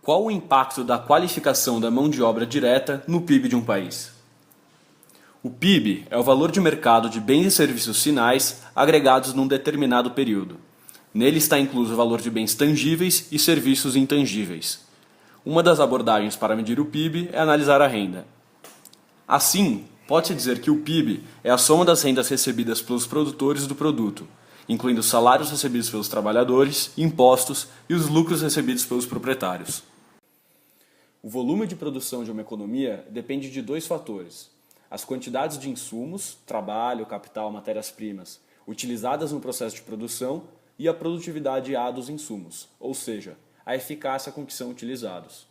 Qual o impacto da qualificação da mão de obra direta no PIB de um país? O PIB é o valor de mercado de bens e serviços finais agregados num determinado período. Nele está incluso o valor de bens tangíveis e serviços intangíveis. Uma das abordagens para medir o PIB é analisar a renda. Assim, pode-se dizer que o PIB é a soma das rendas recebidas pelos produtores do produto, incluindo os salários recebidos pelos trabalhadores, impostos e os lucros recebidos pelos proprietários. O volume de produção de uma economia depende de dois fatores: as quantidades de insumos, trabalho, capital, matérias-primas, utilizadas no processo de produção e a produtividade A dos insumos, ou seja, a eficácia com que são utilizados.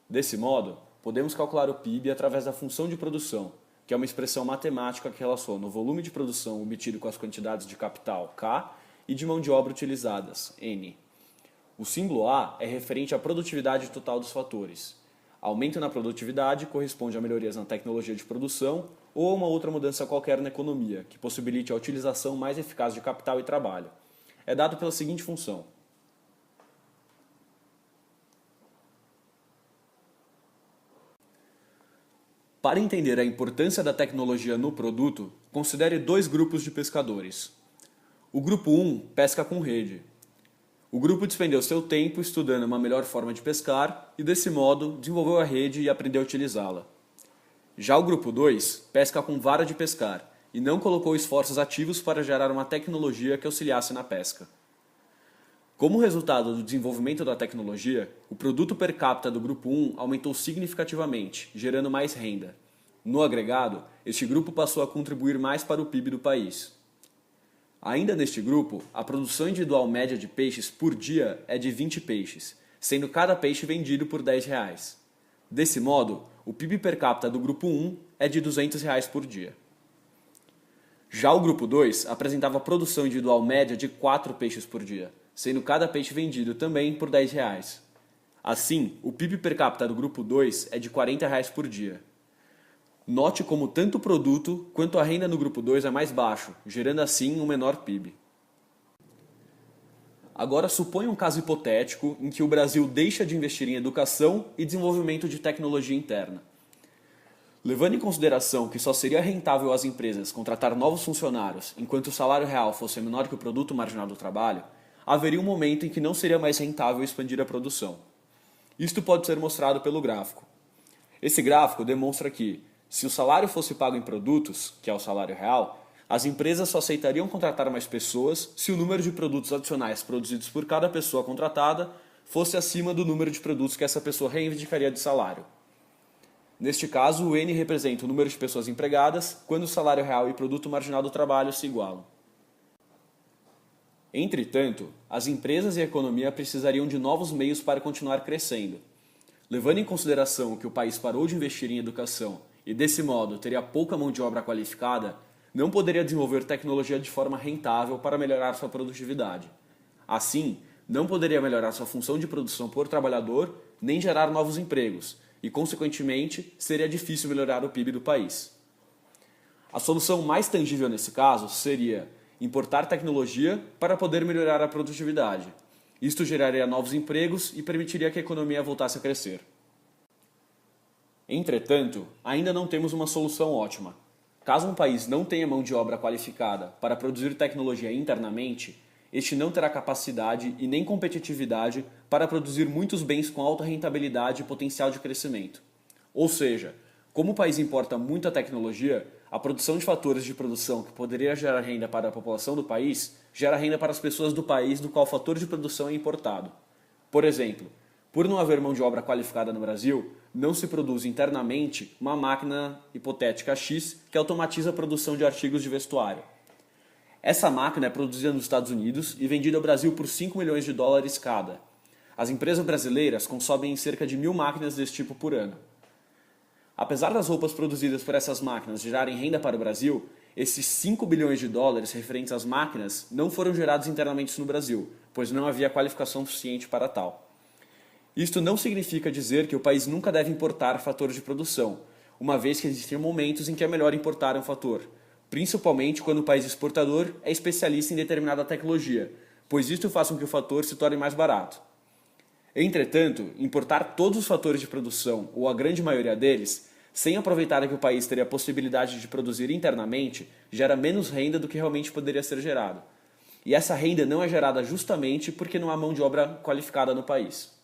Desse modo, podemos calcular o PIB através da função de produção, que é uma expressão matemática que relaciona o volume de produção obtido com as quantidades de capital, K, e de mão de obra utilizadas, N. O símbolo A é referente à produtividade total dos fatores. Aumento na produtividade corresponde a melhorias na tecnologia de produção ou a uma outra mudança qualquer na economia, que possibilite a utilização mais eficaz de capital e trabalho. É dado pela seguinte função. Para entender a importância da tecnologia no produto, considere dois grupos de pescadores. O grupo 1 pesca com rede. O grupo despendeu seu tempo estudando uma melhor forma de pescar e, desse modo, desenvolveu a rede e aprendeu a utilizá-la. Já o grupo 2 pesca com vara de pescar e não colocou esforços ativos para gerar uma tecnologia que auxiliasse na pesca. Como resultado do desenvolvimento da tecnologia, o produto per capita do grupo 1 aumentou significativamente, gerando mais renda. No agregado, este grupo passou a contribuir mais para o PIB do país. Ainda neste grupo, a produção individual média de peixes por dia é de 20 peixes, sendo cada peixe vendido por R$10. Desse modo, o PIB per capita do grupo 1 é de R$200 por dia. Já o grupo 2 apresentava produção individual média de 4 peixes por dia, sendo cada peixe vendido também por R$10. Assim, o PIB per capita do grupo 2 é de R$40 por dia. Note como tanto o produto quanto a renda no grupo 2 é mais baixo, gerando assim um menor PIB. Agora suponha um caso hipotético em que o Brasil deixa de investir em educação e desenvolvimento de tecnologia interna. Levando em consideração que só seria rentável às empresas contratar novos funcionários enquanto o salário real fosse menor que o produto marginal do trabalho, haveria um momento em que não seria mais rentável expandir a produção. Isto pode ser mostrado pelo gráfico. Esse gráfico demonstra que, se o salário fosse pago em produtos, que é o salário real, as empresas só aceitariam contratar mais pessoas se o número de produtos adicionais produzidos por cada pessoa contratada fosse acima do número de produtos que essa pessoa reivindicaria de salário. Neste caso, o N representa o número de pessoas empregadas quando o salário real e produto marginal do trabalho se igualam. Entretanto, as empresas e a economia precisariam de novos meios para continuar crescendo. Levando em consideração que o país parou de investir em educação e, desse modo, teria pouca mão de obra qualificada, não poderia desenvolver tecnologia de forma rentável para melhorar sua produtividade. Assim, não poderia melhorar sua função de produção por trabalhador, nem gerar novos empregos, e, consequentemente, seria difícil melhorar o PIB do país. A solução mais tangível nesse caso seria importar tecnologia para poder melhorar a produtividade. Isto geraria novos empregos e permitiria que a economia voltasse a crescer. Entretanto, ainda não temos uma solução ótima. Caso um país não tenha mão de obra qualificada para produzir tecnologia internamente, este não terá capacidade e nem competitividade para produzir muitos bens com alta rentabilidade e potencial de crescimento. Ou seja, como o país importa muita tecnologia, a produção de fatores de produção que poderia gerar renda para a população do país, gera renda para as pessoas do país do qual o fator de produção é importado. Por exemplo, por não haver mão de obra qualificada no Brasil, não se produz internamente uma máquina hipotética X que automatiza a produção de artigos de vestuário. Essa máquina é produzida nos Estados Unidos e vendida ao Brasil por $5 milhões cada. As empresas brasileiras consomem cerca de 1.000 máquinas desse tipo por ano. Apesar das roupas produzidas por essas máquinas gerarem renda para o Brasil, esses $5 bilhões referentes às máquinas não foram gerados internamente no Brasil, pois não havia qualificação suficiente para tal. Isto não significa dizer que o país nunca deve importar fatores de produção, uma vez que existem momentos em que é melhor importar um fator, principalmente quando o país exportador é especialista em determinada tecnologia, pois isto faz com que o fator se torne mais barato. Entretanto, importar todos os fatores de produção, ou a grande maioria deles, sem aproveitar que o país teria a possibilidade de produzir internamente, gera menos renda do que realmente poderia ser gerado. E essa renda não é gerada justamente porque não há mão de obra qualificada no país.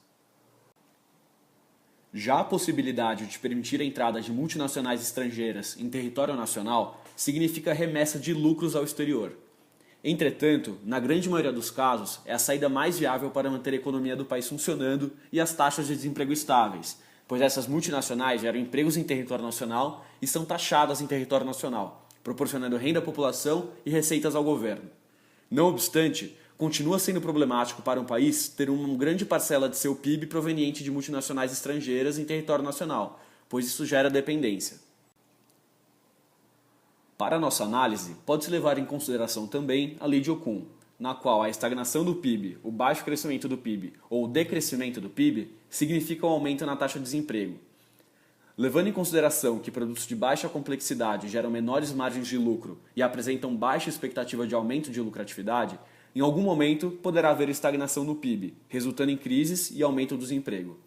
Já a possibilidade de permitir a entrada de multinacionais estrangeiras em território nacional significa remessa de lucros ao exterior. Entretanto, na grande maioria dos casos, é a saída mais viável para manter a economia do país funcionando e as taxas de desemprego estáveis, pois essas multinacionais geram empregos em território nacional e são taxadas em território nacional, proporcionando renda à população e receitas ao governo. Não obstante, continua sendo problemático para um país ter uma grande parcela de seu PIB proveniente de multinacionais estrangeiras em território nacional, pois isso gera dependência. Para nossa análise, pode-se levar em consideração também a Lei de Okun, na qual a estagnação do PIB, o baixo crescimento do PIB ou o decrescimento do PIB significa um aumento na taxa de desemprego. Levando em consideração que produtos de baixa complexidade geram menores margens de lucro e apresentam baixa expectativa de aumento de lucratividade, em algum momento poderá haver estagnação no PIB, resultando em crises e aumento do desemprego.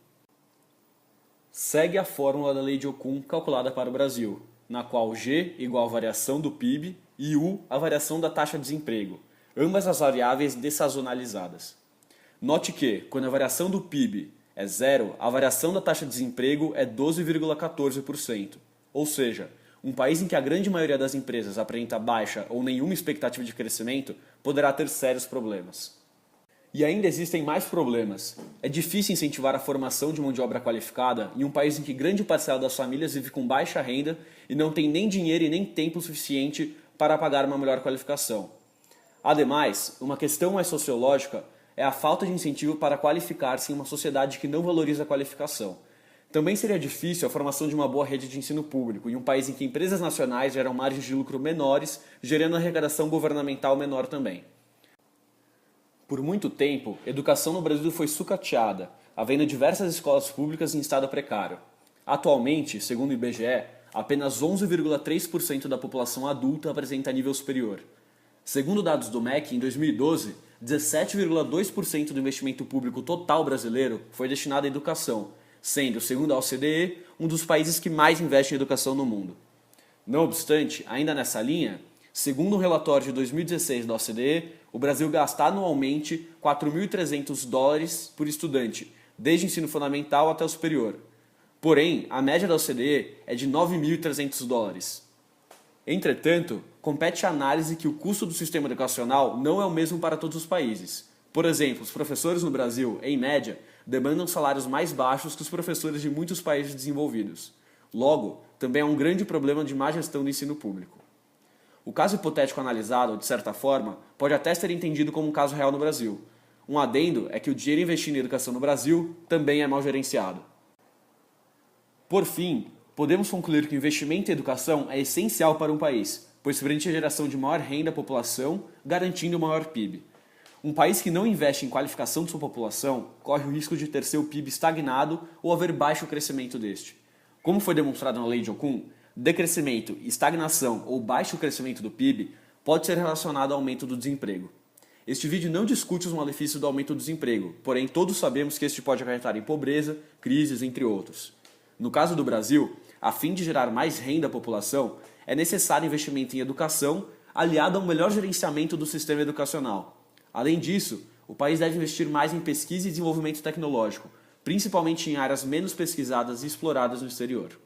Segue a fórmula da Lei de Okun calculada para o Brasil, na qual G igual a variação do PIB e U a variação da taxa de desemprego, ambas as variáveis dessazonalizadas. Note que, quando a variação do PIB é zero, a variação da taxa de desemprego é 12,14%. Ou seja, um país em que a grande maioria das empresas apresenta baixa ou nenhuma expectativa de crescimento poderá ter sérios problemas. E ainda existem mais problemas. É difícil incentivar a formação de mão de obra qualificada em um país em que grande parcela das famílias vive com baixa renda e não tem nem dinheiro e nem tempo suficiente para pagar uma melhor qualificação. Ademais, uma questão mais sociológica é a falta de incentivo para qualificar-se em uma sociedade que não valoriza a qualificação. Também seria difícil a formação de uma boa rede de ensino público em um país em que empresas nacionais geram margens de lucro menores, gerando arrecadação governamental menor também. Por muito tempo, a educação no Brasil foi sucateada, havendo diversas escolas públicas em estado precário. Atualmente, segundo o IBGE, apenas 11,3% da população adulta apresenta nível superior. Segundo dados do MEC, em 2012, 17,2% do investimento público total brasileiro foi destinado à educação, sendo, segundo a OCDE, um dos países que mais investe em educação no mundo. Não obstante, ainda nessa linha, segundo um relatório de 2016 da OCDE, o Brasil gasta anualmente $4.300 por estudante, desde o ensino fundamental até o superior. Porém, a média da OCDE é de $9.300. Entretanto, compete a análise que o custo do sistema educacional não é o mesmo para todos os países. Por exemplo, os professores no Brasil, em média, demandam salários mais baixos que os professores de muitos países desenvolvidos. Logo, também há um grande problema de má gestão do ensino público. O caso hipotético analisado, de certa forma, pode até ser entendido como um caso real no Brasil. Um adendo é que o dinheiro investido em educação no Brasil também é mal gerenciado. Por fim, podemos concluir que o investimento em educação é essencial para um país, pois permite a geração de maior renda à população, garantindo maior PIB. Um país que não investe em qualificação de sua população corre o risco de ter seu PIB estagnado ou haver baixo crescimento deste. Como foi demonstrado na Lei de Okun, decrescimento, estagnação ou baixo crescimento do PIB pode ser relacionado ao aumento do desemprego. Este vídeo não discute os malefícios do aumento do desemprego, porém todos sabemos que este pode acarretar em pobreza, crises, entre outros. No caso do Brasil, a fim de gerar mais renda à população, é necessário investimento em educação, aliado a um melhor gerenciamento do sistema educacional. Além disso, o país deve investir mais em pesquisa e desenvolvimento tecnológico, principalmente em áreas menos pesquisadas e exploradas no exterior.